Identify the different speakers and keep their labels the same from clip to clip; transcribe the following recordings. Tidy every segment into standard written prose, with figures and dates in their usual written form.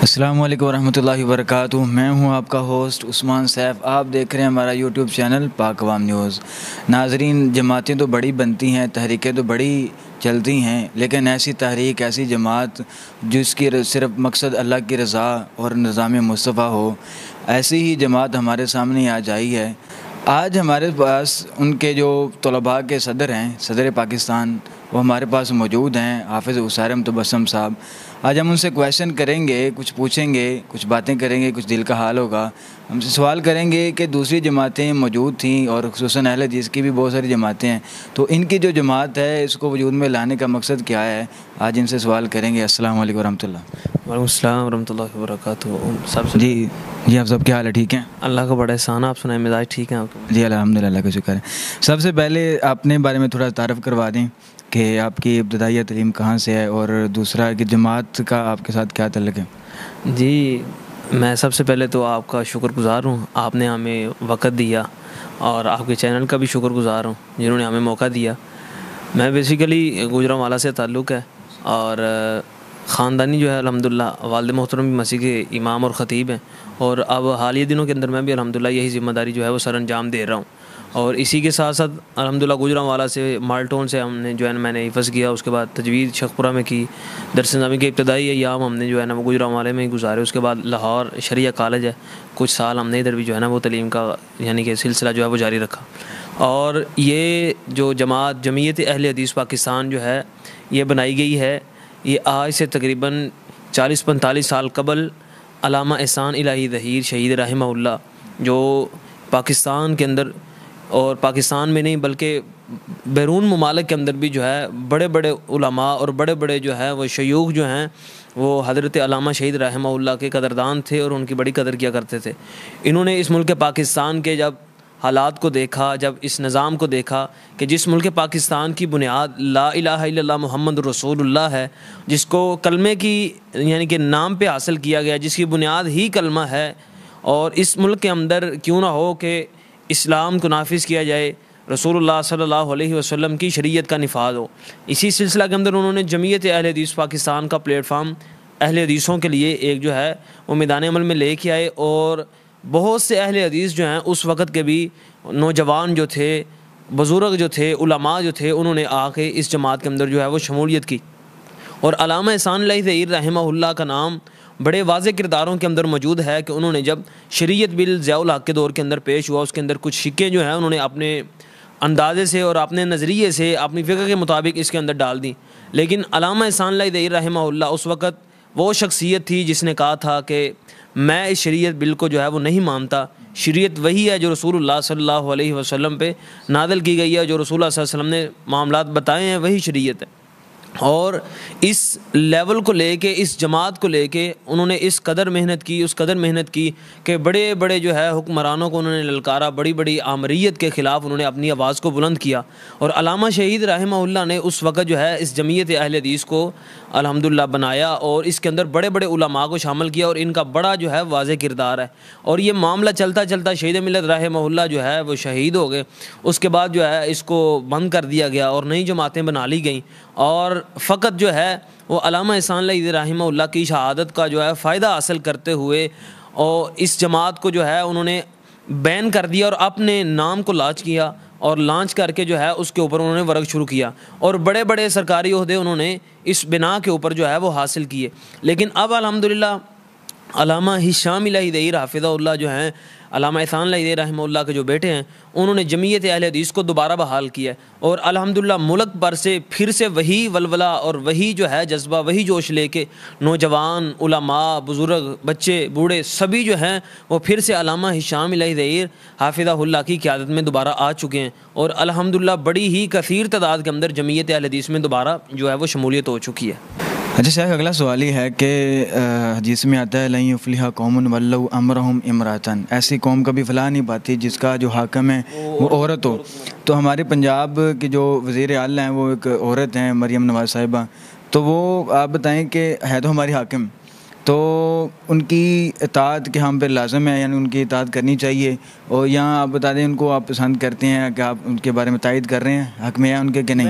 Speaker 1: السلام علیکم ورحمۃ اللہ وبرکاتہ۔ میں ہوں آپ کا ہوسٹ عثمان سیف۔ آپ دیکھ رہے ہیں ہمارا یوٹیوب چینل پاک عوام نیوز۔ ناظرین، جماعتیں تو بڑی بنتی ہیں، تحریکیں تو بڑی چلتی ہیں، لیکن ایسی تحریک، ایسی جماعت جس کی صرف مقصد اللہ کی رضا اور نظام مصطفیٰ ہو، ایسی ہی جماعت ہمارے سامنے آج آئی ہے۔ آج ہمارے پاس ان کے جو طلباء کے صدر ہیں، صدر پاکستان، وہ ہمارے پاس موجود ہیں، حافظ اسیرم تبسم صاحب۔ آج ہم ان سے کویشچن کریں گے، کچھ پوچھیں گے، کچھ باتیں کریں گے، کچھ دل کا حال ہوگا۔ ہم سے سوال کریں گے کہ دوسری جماعتیں موجود تھیں اور خصوصاً اہل حدیث کی بھی بہت ساری جماعتیں ہیں، تو ان کی جو جماعت ہے اس کو وجود میں لانے کا مقصد کیا ہے، آج ان سے سوال کریں گے۔ السلام علیکم ورحمۃ اللہ۔
Speaker 2: وعلیکم السلام ورحمۃ اللہ وبرکاتہ۔
Speaker 1: جی آپ سب کیا حال ہے؟ ٹھیک ہیں؟
Speaker 2: اللہ کا بڑا احسان ہے، آپ سنائیں مزاج ٹھیک ہیں آپ کے؟
Speaker 1: جی الحمدللہ، اللہ کا شکر ہے۔ سب سے پہلے اپنے بارے میں تھوڑا تعارف کروا دیں کہ آپ کی ابتدائی تعلیم کہاں سے ہے، اور دوسرا کہ جماعت کا آپ کے ساتھ کیا تعلق ہے؟
Speaker 2: جی میں سب سے پہلے تو آپ کا شکر گزار ہوں، آپ نے ہمیں وقت دیا، اور آپ کے چینل کا بھی شکر گزار ہوں جنہوں نے ہمیں موقع دیا۔ میں بیسیکلی گوجرانوالا سے تعلق ہے، اور خاندانی جو ہے الحمدللہ والد محترم بھی مسیح کے امام اور خطیب ہیں، اور اب حالیہ دنوں کے اندر میں بھی الحمدللہ یہی ذمہ داری جو ہے وہ سر انجام دے رہا ہوں۔ اور اسی کے ساتھ ساتھ الحمدللہ گوجرانوالا سے مالٹون سے ہم نے جو ہے میں نے حفظ کیا، اس کے بعد تجوید شیخپورہ میں کی، درس نظامی کے ابتدائی ایام ہم نے جو ہے نا وہ گوجرانوالے میں ہی گزارے۔ اس کے بعد لاہور شریعہ کالج ہے، کچھ سال ہم نے ادھر بھی جو ہے نا وہ تعلیم کا یعنی کہ سلسلہ جو ہے وہ جاری رکھا۔ اور یہ جو جمعیت اہل حدیث پاکستان جو ہے یہ بنائی گئی ہے، یہ آج سے تقریباً 40-45 سال قبل علامہ احسان الہی ظہیر شہید رحمہ اللہ، جو پاکستان کے اندر اور پاکستان میں نہیں بلکہ بیرون ممالک کے اندر بھی جو ہے بڑے بڑے علماء اور بڑے بڑے جو ہے وہ شیوخ جو ہیں وہ حضرت علامہ شہید رحمہ اللہ کے قدردان تھے اور ان کی بڑی قدر کیا کرتے تھے۔ انہوں نے اس ملک پاکستان کے جب حالات کو دیکھا، جب اس نظام کو دیکھا کہ جس ملک پاکستان کی بنیاد لا الہ الا اللہ محمد رسول اللہ ہے، جس کو کلمے کی یعنی کہ نام پہ حاصل کیا گیا، جس کی بنیاد ہی کلمہ ہے، اور اس ملک کے اندر کیوں نہ ہو کہ اسلام کو نافذ کیا جائے، رسول اللہ صلی اللہ علیہ وسلم کی شریعت کا نفاذ ہو۔ اسی سلسلہ کے اندر انہوں نے جمعیت اہل حدیث پاکستان کا پلیٹ فارم اہل حدیثوں کے لیے ایک جو ہے وہ میدان عمل میں لے کے آئے، اور بہت سے اہل حدیث جو ہیں اس وقت کے بھی نوجوان جو تھے، بزرگ جو تھے، علماء جو تھے، انہوں نے آ کے اس جماعت کے اندر جو ہے وہ شمولیت کی۔ اور علامہ احسان الہی ظہیر رحمہ اللہ کا نام بڑے واضح کرداروں کے اندر موجود ہے کہ انہوں نے جب شریعت بل ضیاء الحق کے دور کے اندر پیش ہوا، اس کے اندر کچھ شکیں جو ہیں انہوں نے اپنے اندازے سے اور اپنے نظریے سے اپنی فقہ کے مطابق اس کے اندر ڈال دیں۔ لیکن علامہ احسان الہی ظہیر رحمہ اللہ اس وقت وہ شخصیت تھی جس نے کہا تھا کہ میں اس شریعت بل کو جو ہے وہ نہیں مانتا، شریعت وہی ہے جو رسول اللہ صلی اللہ علیہ وسلم پہ نازل کی گئی ہے، جو رسول اللہ صلی اللہ علیہ وسلم نے معاملات بتائے ہیں وہی شریعت ہے۔ اور اس لیول کو لے کے، اس جماعت کو لے کے انہوں نے اس قدر محنت کی کہ بڑے بڑے جو ہے حکمرانوں کو انہوں نے للکارا، بڑی بڑی آمریت کے خلاف انہوں نے اپنی آواز کو بلند کیا۔ اور علامہ شہید رحمہ اللہ نے اس وقت جو ہے اس جمعیت اہل حدیث کو الحمدللہ بنایا، اور اس کے اندر بڑے بڑے علماء کو شامل کیا، اور ان کا بڑا جو ہے واضح کردار ہے۔ اور یہ معاملہ چلتا چلتا شہید ملت رحمہ اللہ جو ہے وہ شہید ہو گئے، اس کے بعد جو ہے اس کو بند کر دیا گیا اور نئی جماعتیں بنا لی گئیں، اور فقط جو ہے وہ علامہ احسان الہی رحمہ اللہ کی شہادت کا جو ہے فائدہ حاصل کرتے ہوئے اور اس جماعت کو جو ہے انہوں نے بین کر دیا اور اپنے نام کو لانچ کیا، اور لانچ کر کے جو ہے اس کے اوپر انہوں نے ورک شروع کیا، اور بڑے بڑے سرکاری عہدے انہوں نے اس بنا کے اوپر جو ہے وہ حاصل کیے۔ لیکن اب الحمدللہ علامہ ہشام الہی ظہیر حافظہ اللہ جو ہیں، علامہ احسان الہی ظہیر رحمہ اللہ کے جو بیٹے ہیں، انہوں نے جمعیت اہل حدیث کو دوبارہ بحال کیا ہے، اور الحمدللہ ملک پر سے پھر سے وہی ولولہ اور وہی جو ہے جذبہ، وہی جوش لے کے نوجوان، علماء، بزرگ، بچے، بوڑھے سبھی جو ہیں وہ پھر سے علامہ ہشام الہی ظہیر حافظہ اللہ کی قیادت میں دوبارہ آ چکے ہیں، اور الحمدللہ بڑی ہی کثیر تعداد کے اندر جمعیت اہل حدیث میں دوبارہ جو ہے وہ شمولیت ہو چکی ہے۔
Speaker 1: اچھا شیخ، اگلا سوال یہ ہے کہ حدیث میں آتا ہے لن یفلح قوم ولوا امرهم امراۃ، ایسی قوم کبھی فلاح نہیں پاتی جس کا جو حاکم ہے وہ عورت ہو۔ تو ہمارے پنجاب کے جو وزیر اعلیٰ ہیں وہ ایک عورت ہیں، مریم نواز صاحبہ، تو وہ آپ بتائیں کہ ہے تو ہماری حاکم، تو ان کی اطاعت کے ہم پہ لازم ہے، یعنی ان کی اطاعت کرنی چاہیے، اور یہاں آپ بتا دیں ان کو آپ پسند کرتے ہیں کہ آپ ان کے بارے میں تائید کر رہے ہیں، حق میں ہے ان کے کہ نہیں؟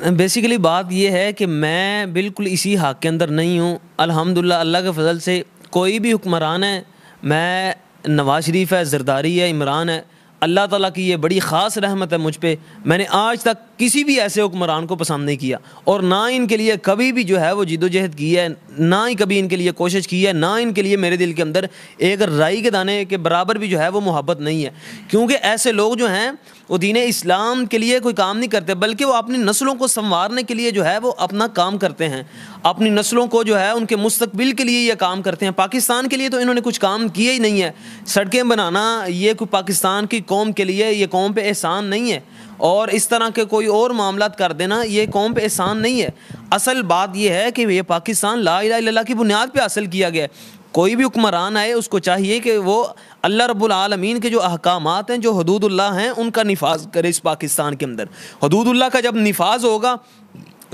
Speaker 2: میں بیسیکلی بات یہ ہے کہ میں بالکل اسی حق کے اندر نہیں ہوں۔ الحمدللہ اللہ کے فضل سے کوئی بھی حکمران ہے، میں نواز شریف ہے، زرداری ہے، عمران ہے، اللہ تعالیٰ کی یہ بڑی خاص رحمت ہے مجھ پہ، میں نے آج تک کسی بھی ایسے حکمران کو پسند نہیں کیا، اور نہ ان کے لیے کبھی بھی جو ہے وہ جد و جہد کی ہے، نہ ہی کبھی ان کے لیے کوشش کی ہے، نہ ان کے لیے میرے دل کے اندر ایک رائی کے دانے کے برابر بھی جو ہے وہ محبت نہیں ہے، کیونکہ ایسے لوگ جو ہیں وہ دین اسلام کے لیے کوئی کام نہیں کرتے، بلکہ وہ اپنی نسلوں کو سنوارنے کے لیے جو ہے وہ اپنا کام کرتے ہیں، اپنی نسلوں کو جو ہے ان کے مستقبل کے لیے یہ کام کرتے ہیں۔ پاکستان کے لیے تو انہوں نے کچھ کام کیا ہی نہیں ہے، سڑکیں بنانا یہ کوئی پاکستان کی قوم کے لیے یہ قوم پہ احسان نہیں ہے، اور اس طرح کے کوئی اور معاملات کر دینا یہ قوم پہ احسان نہیں ہے۔ اصل بات یہ ہے کہ یہ پاکستان لا الہ الا اللہ کی بنیاد پہ حاصل کیا گیا ہے۔ کوئی بھی حکمران آئے اس کو چاہیے کہ وہ اللہ رب العالمین کے جو احکامات ہیں، جو حدود اللہ ہیں، ان کا نفاذ کرے۔ اس پاکستان کے اندر حدود اللہ کا جب نفاذ ہوگا،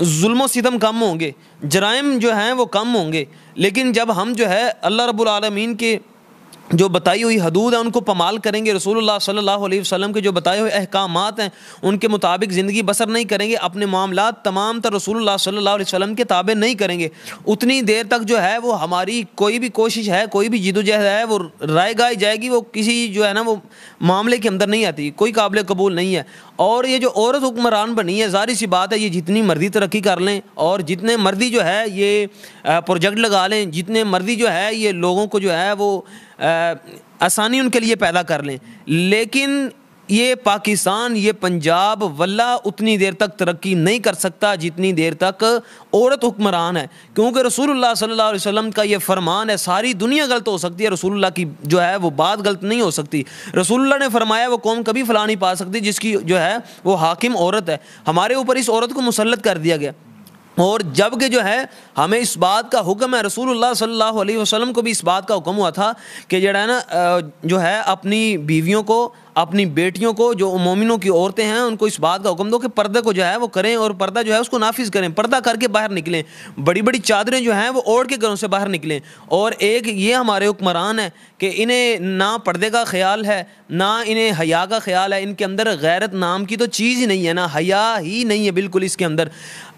Speaker 2: ظلم و ستم کم ہوں گے، جرائم جو ہیں وہ کم ہوں گے، لیکن جب ہم جو ہے اللہ رب العالمین کے جو بتائی ہوئی حدود ہیں ان کو پامال کریں گے، رسول اللہ صلی اللہ علیہ وسلم کے جو بتائے ہوئے احکامات ہیں ان کے مطابق زندگی بسر نہیں کریں گے، اپنے معاملات تمام تر رسول اللہ صلی اللہ علیہ وسلم کے تابع نہیں کریں گے، اتنی دیر تک جو ہے وہ ہماری کوئی بھی کوشش ہے، کوئی بھی جد و جہد ہے، وہ رائے گائی جائے گی، وہ کسی جو ہے نا وہ معاملے کے اندر نہیں آتی، کوئی قابل قبول نہیں ہے۔ اور یہ جو عورت حکمران بنی ہے، ظاہر سی بات ہے یہ جتنی مرضی ترقی کر لیں اور جتنے مرضی جو ہے یہ پروجیکٹ لگا لیں، جتنے مرضی جو ہے یہ لوگوں کو جو ہے وہ آسانی ان کے لیے پیدا کر لیں، لیکن یہ پاکستان، یہ پنجاب واللہ اتنی دیر تک ترقی نہیں کر سکتا جتنی دیر تک عورت حکمران ہے، کیونکہ رسول اللہ صلی اللہ علیہ وسلم کا یہ فرمان ہے، ساری دنیا غلط ہو سکتی ہے، رسول اللہ کی جو ہے وہ بات غلط نہیں ہو سکتی۔ رسول اللہ نے فرمایا وہ قوم کبھی فلاح نہیں پا سکتی جس کی جو ہے وہ حاکم عورت ہے، ہمارے اوپر اس عورت کو مسلط کر دیا گیا، اور جب کہ جو ہے ہمیں اس بات کا حکم ہے، رسول اللہ صلی اللہ علیہ وسلم کو بھی اس بات کا حکم ہوا تھا کہ جو ہے اپنی بیویوں کو، اپنی بیٹیوں کو، جو مومنوں کی عورتیں ہیں ان کو اس بات کا حکم دو کہ پردے کو جو ہے وہ کریں، اور پردہ جو ہے اس کو نافذ کریں، پردہ کر کے باہر نکلیں، بڑی بڑی چادریں جو ہیں وہ اوڑھ کے گھروں سے باہر نکلیں۔ اور ایک یہ ہمارے حکمران ہیں کہ انہیں نہ پردے کا خیال ہے، نہ انہیں حیا کا خیال ہے، ان کے اندر غیرت نام کی تو چیز ہی نہیں ہے، نہ حیا ہی نہیں ہے بالکل اس کے اندر۔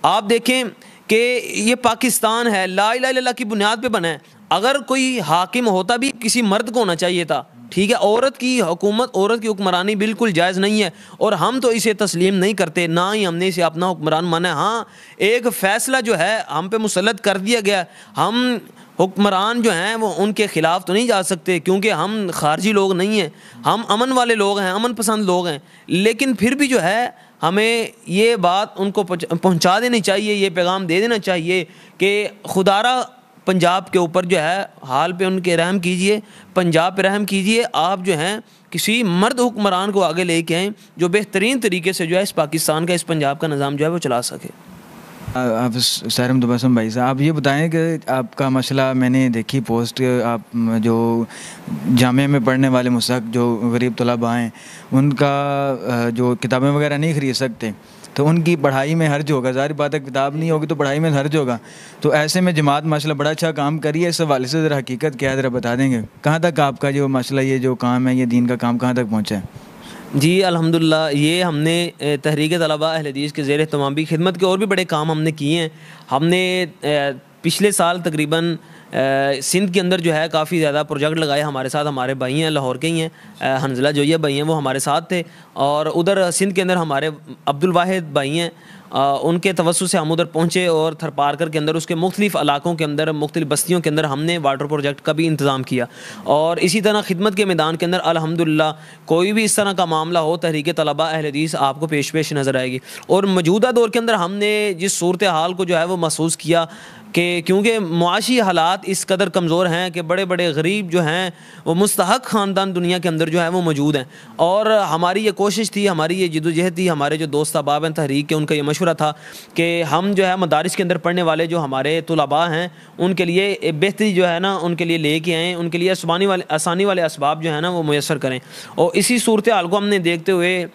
Speaker 2: آپ دیکھیں کہ یہ پاکستان ہے، لا الہ الا اللہ کی بنیاد پہ بنا ہے، اگر کوئی حاکم ہوتا بھی کسی مرد کو ہونا چاہیے تھا، ٹھیک ہے، عورت کی حکومت، عورت کی حکمرانی بالکل جائز نہیں ہے، اور ہم تو اسے تسلیم نہیں کرتے، نہ ہی ہم نے اسے اپنا حکمران مانا ہے۔ ہاں ایک فیصلہ جو ہے ہم پہ مسلط کر دیا گیا، ہم حکمران جو ہیں وہ ان کے خلاف تو نہیں جا سکتے کیونکہ ہم خارجی لوگ نہیں ہیں، ہم امن والے لوگ ہیں، امن پسند لوگ ہیں، لیکن پھر بھی جو ہے ہمیں یہ بات ان کو پہنچا دینی چاہیے، یہ پیغام دے دینا چاہیے کہ خدا را پنجاب کے اوپر جو ہے حال پہ ان کے رحم کیجئے، پنجاب پہ رحم کیجئے، آپ جو ہیں کسی مرد حکمران کو آگے لے کے آئیں جو بہترین طریقے سے جو ہے اس پاکستان کا، اس پنجاب کا نظام جو ہے وہ چلا سکے۔
Speaker 1: آپ سیرم تبسم بھائی صاحب، آپ یہ بتائیں کہ آپ کا مسئلہ، میں نے دیکھی پوسٹ، آپ جو جامعہ میں پڑھنے والے مستحق جو غریب طلباء ہیں ان کا جو کتابیں وغیرہ نہیں خرید سکتے تو ان کی پڑھائی میں حرج ہوگا، ظاہر بات ہے کتاب نہیں ہوگی تو پڑھائی میں حرج ہوگا، تو ایسے میں جماعت ماشاء اللہ بڑا اچھا کام کری ہے، اس حوالے سے ذرا حقیقت کیا ہے ذرا بتا دیں گے، کہاں تک آپ کا جو مسئلہ، یہ جو کام ہے، یہ دین کا کام کہاں تک پہنچا ہے؟
Speaker 2: جی الحمدللہ، یہ ہم نے تحریک طلباء اہل حدیث کے زیر اہتمام بھی خدمت کے اور بھی بڑے کام ہم نے کیے ہیں۔ ہم نے پچھلے سال تقریباً سندھ کے اندر جو ہے کافی زیادہ پروجیکٹ لگائے، ہمارے ساتھ ہمارے بھائی ہیں، لاہور کے ہی ہیں، حنزلہ جویہ بھائی ہیں، وہ ہمارے ساتھ تھے، اور ادھر سندھ کے اندر ہمارے عبد الواحد بھائی ہیں، ان کے توسط سے ہم ادھر پہنچے، اور تھر پارکر کے اندر اس کے مختلف علاقوں کے اندر، مختلف بستیوں کے اندر ہم نے واٹر پروجیکٹ کا بھی انتظام کیا، اور اسی طرح خدمت کے میدان کے اندر الحمدللہ کوئی بھی اس طرح کا معاملہ ہو تحریک طلباء اہل حدیث آپ کو پیش نظر آئے گی۔ اور موجودہ دور کے اندر ہم نے جس صورتحال کو جو ہے وہ محسوس کیا کہ کیونکہ معاشی حالات اس قدر کمزور ہیں کہ بڑے بڑے غریب جو ہیں وہ مستحق خاندان دنیا کے اندر جو ہے وہ موجود ہیں، اور ہماری یہ کوشش تھی، ہماری یہ جد و جہد تھی، ہمارے جو دوست احباب ہیں تحریک کے، ان کا یہ مشورہ تھا کہ ہم جو ہے مدارس کے اندر پڑھنے والے جو ہمارے طلباء ہیں ان کے لیے بہتری جو ہے نا ان کے لیے لے کے آئیں، ان کے لیے آسانی والے اسباب جو ہے نا وہ میسر کریں، اور اسی صورتحال کو ہم نے دیکھتے ہوئے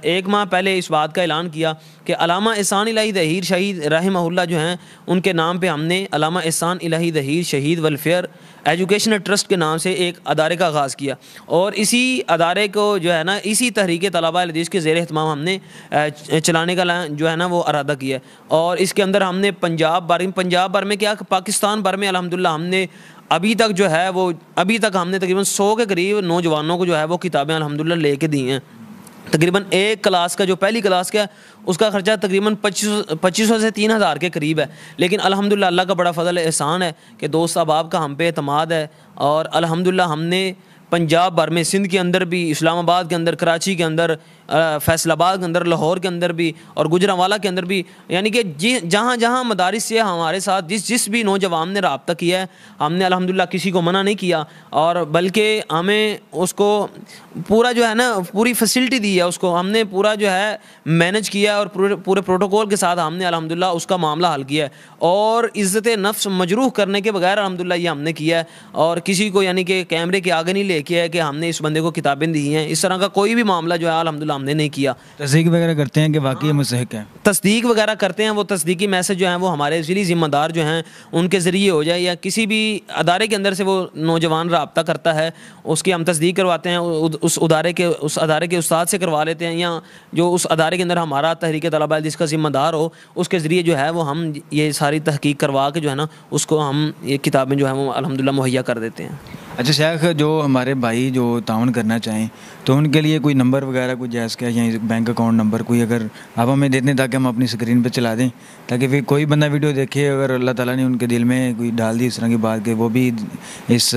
Speaker 2: ایک ماہ پہلے اس بات کا اعلان کیا کہ علامہ احسان الہی دہیر شہید رحمہ اللہ جو ہیں ان کے نام پہ ہم نے علامہ احسان الہی دہیر شہید ویلفیئر ایجوکیشنل ٹرسٹ کے نام سے ایک ادارے کا آغاز کیا، اور اسی ادارے کو جو ہے نا اسی تحریک طلباء الحدیث کے زیر اہتمام ہم نے چلانے کا جو ہے نا وہ ارادہ کیا، اور اس کے اندر ہم نے پنجاب بھر میں کیا پاکستان بھر میں الحمدللہ ہم نے ابھی تک جو ہے وہ ابھی تک ہم نے تقریباً 100 کے قریب نوجوانوں کو جو ہے وہ کتابیں الحمدللہ لے کے دی ہیں. تقریباً ایک کلاس کا جو پہلی کلاس کا اس کا خرچہ تقریباً 2500 سے 3000 کے قریب ہے. لیکن الحمدللہ اللہ کا بڑا فضل احسان ہے کہ دوست احباب کا ہم پہ اعتماد ہے, اور الحمدللہ ہم نے پنجاب بھر میں, سندھ کے اندر بھی, اسلام آباد کے اندر, کراچی کے اندر, فیصل آباد کے اندر, لاہور کے اندر بھی, اور گوجرانوالہ کے اندر بھی, یعنی کہ جہاں جہاں مدارس سے ہمارے ساتھ جس بھی نوجوان نے رابطہ کیا ہے, ہم نے الحمدللہ کسی کو منع نہیں کیا, اور بلکہ ہمیں اس کو پورا جو ہے نا پوری فیسلٹی دی ہے, اس کو ہم نے پورا جو ہے مینج کیا, اور پورے پروٹوکول کے ساتھ ہم نے الحمدللہ اس کا معاملہ حل کیا ہے, اور عزت نفس مجروح کرنے کے بغیر الحمدللہ یہ ہم نے کیا ہے, اور کسی کو یعنی کہ کیمرے کے آگے نہیں لے کے ہے کہ ہم نے اس بندے کو کتابیں دی ہیں, اس طرح کا کوئی بھی معاملہ جو ہے الحمدللہ ہم نے نہیں کیا.
Speaker 1: تصدیق وغیرہ کرتے ہیں کہ واقعی مستحق ہے,
Speaker 2: تصدیق وغیرہ کرتے ہیں, وہ تصدیقی میسج جو ہیں وہ ہمارے ضلعی ذمہ دار جو ہیں ان کے ذریعے ہو جائے, یا کسی بھی ادارے کے اندر سے وہ نوجوان رابطہ کرتا ہے اس کی ہم تصدیق کرواتے ہیں, اس ادارے کے استاد سے کروا لیتے ہیں, یا جو اس ادارے کے اندر ہمارا تحریک طلبہ جس کا ذمہ دار ہو اس کے ذریعے جو ہے وہ ہم یہ ساری تحقیق کروا کے جو ہے نا اس کو ہم یہ کتابیں جو ہیں وہ الحمدللہ مہیا کر دیتے ہیں.
Speaker 1: اچھا شیخ, جو ہمارے بھائی جو تعاون کرنا چاہیں تو ان کے لیے کوئی نمبر وغیرہ کوئی جائز کا, یا بینک اکاؤنٹ نمبر کوئی اگر آپ ہمیں دے دیں تاکہ ہم اپنی اسکرین پہ چلا دیں, تاکہ پھر کوئی بندہ ویڈیو دیکھے, اگر اللہ تعالیٰ نے ان کے دل میں کوئی ڈال دی اس طرح کی بات کہ وہ بھی اس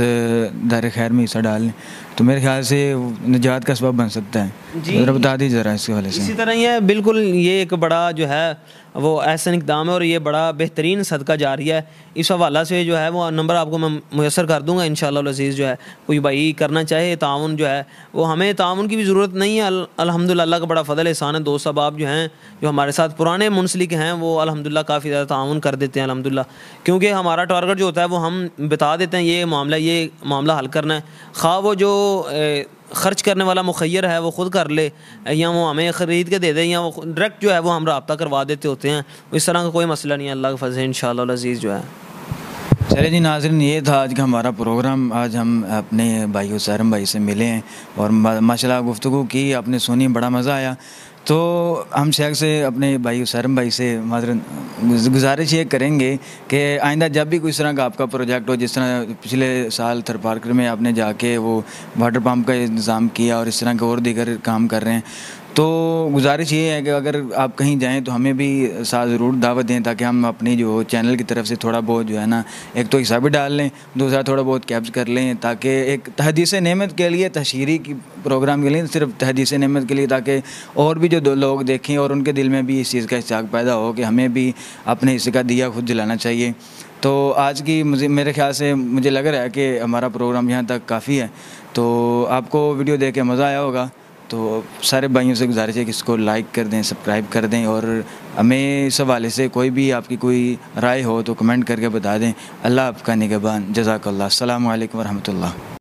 Speaker 1: دار خیر میں حصہ ڈال لیں, تو میرے خیال سے نجات کا سبب بن سکتا ہے.
Speaker 2: جی
Speaker 1: ذرا بتا دیجیے ذرا اس کے حوالے سے.
Speaker 2: اسی طرح یہ بالکل یہ ایک بڑا جو ہے وہ احسن اقدام ہے, اور یہ بڑا بہترین صدقہ جاریہ ہے. اس حوالہ سے جو ہے وہ نمبر آپ کو میں میسر کر دوں گا انشاءاللہ العزیز. جو ہے کوئی بھائی کرنا چاہے تعاون جو ہے وہ, ہمیں تعاون کی بھی ضرورت نہیں ہے الحمدللہ, اللہ کا بڑا فضل احسان ہے. دوست احباب جو ہیں جو ہمارے ساتھ پرانے منسلک ہیں وہ الحمدللہ کافی زیادہ تعاون کر دیتے ہیں الحمدللہ, کیونکہ ہمارا ٹارگٹ جو ہوتا ہے وہ ہم بتا دیتے ہیں یہ معاملہ حل کرنا ہے. خواہ وہ جو خرچ کرنے والا مخیر ہے وہ خود کر لے, یا وہ ہمیں خرید کے دے دیں, یا وہ ڈائریکٹ جو ہے وہ ہم رابطہ کروا دیتے ہوتے ہیں. اس طرح کا کوئی مسئلہ نہیں ہے, اللہ کا فضل ہے انشاءاللہ العزیز جو ہے.
Speaker 1: چلے جی ناظرین, یہ تھا آج کا ہمارا پروگرام. آج ہم اپنے بھائی اسیرم بھائی سے ملے ہیں اور ماشاءاللہ گفتگو کی, آپ نے سنی, بڑا مزہ آیا. تو ہم شیخ سے اپنے بھائی اسیرم بھائی سے گزارش یہ کریں گے کہ آئندہ جب بھی کوئی اس طرح کا آپ کا پروجیکٹ ہو, جس طرح پچھلے سال تھر پارکر میں آپ نے جا کے وہ واٹر پمپ کا انتظام کیا اور اس طرح کے اور دیگر کام کر رہے ہیں, تو گزارش یہ ہے کہ اگر آپ کہیں جائیں تو ہمیں بھی ساتھ ضرور دعوت دیں, تاکہ ہم اپنی جو چینل کی طرف سے تھوڑا بہت جو ہے نا ایک تو حصہ بھی ڈال لیں, دوسرا تھوڑا بہت کیپچ کر لیں, تاکہ ایک تحدیث نعمت کے لیے, تشہیری کی پروگرام کے لیے, صرف تحدیث نعمت کے لیے, تاکہ اور بھی جو لوگ دیکھیں اور ان کے دل میں بھی اس چیز کا اشتیاق پیدا ہو کہ ہمیں بھی اپنے حصے کا دیا خود جلانا چاہیے. تو آج کی میرے خیال سے مجھے لگ رہا ہے کہ ہمارا پروگرام یہاں تک کافی ہے. تو آپ کو ویڈیو دیکھ کے مزہ آیا ہوگا, تو سارے بھائیوں سے گزارش ہے کہ اس کو لائک کر دیں, سبسکرائب کر دیں, اور ہمیں اس حوالے سے کوئی بھی آپ کی کوئی رائے ہو تو کمنٹ کر کے بتا دیں. اللہ آپ کا نگہبان, جزاک اللہ. السلام علیکم ورحمۃ اللہ.